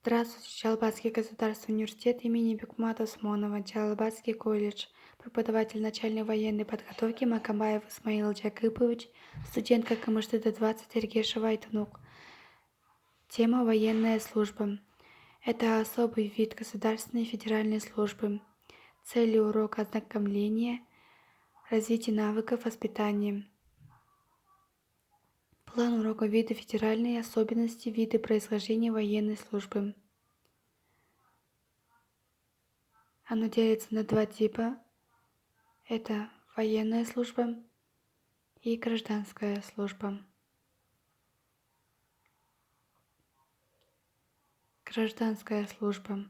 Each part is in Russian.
Здравствуйте, Чалбатский государственный университет имени Бикмата Усмонова, Чалбатский колледж, преподаватель начальной военной подготовки Макамбаев Исмаил Джакипович, студентка КМШТ-20 Ергешева Айтунук. Тема «Военная служба». Это особый вид государственной федеральной службы. Цели урока ознакомления, развитие навыков воспитания. План урока виды федеральные особенности, виды происхождения военной службы. Оно делится на два типа. Это военная служба и гражданская служба. Гражданская служба.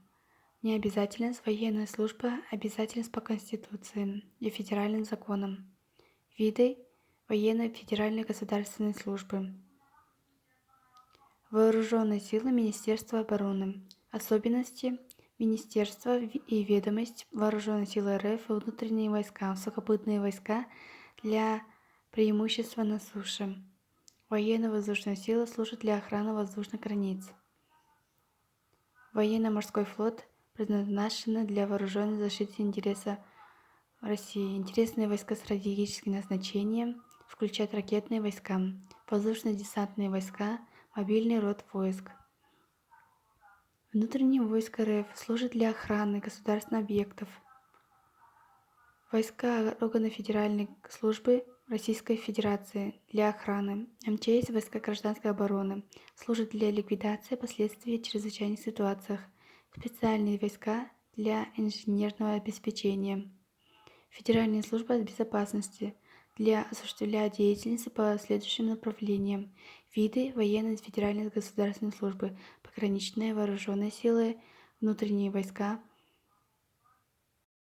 Не обязательность, военная служба обязательность по Конституции и федеральным законам. Виды военной федеральной государственной службы. Вооруженные силы Министерства обороны. Особенности Министерства и ведомость Вооруженные силы РФ и внутренние войска, сухопутные войска для преимущества на суше. Военно-воздушные силы служат для охраны воздушных границ. Военно-морской флот предназначен для вооруженной защиты интереса России. Интересные войска стратегическим назначением включают ракетные войска, воздушно-десантные войска, мобильный род войск. Внутренние войска РФ служат для охраны государственных объектов. Войска органов Федеральной службы Российской Федерации для охраны. МЧС, войска гражданской обороны, служат для ликвидации последствий в чрезвычайных ситуациях. Специальные войска для инженерного обеспечения. Федеральная служба безопасности для осуществления деятельности по следующим направлениям. Виды военно-федеральной государственной службы: пограничные вооруженные силы, внутренние войска,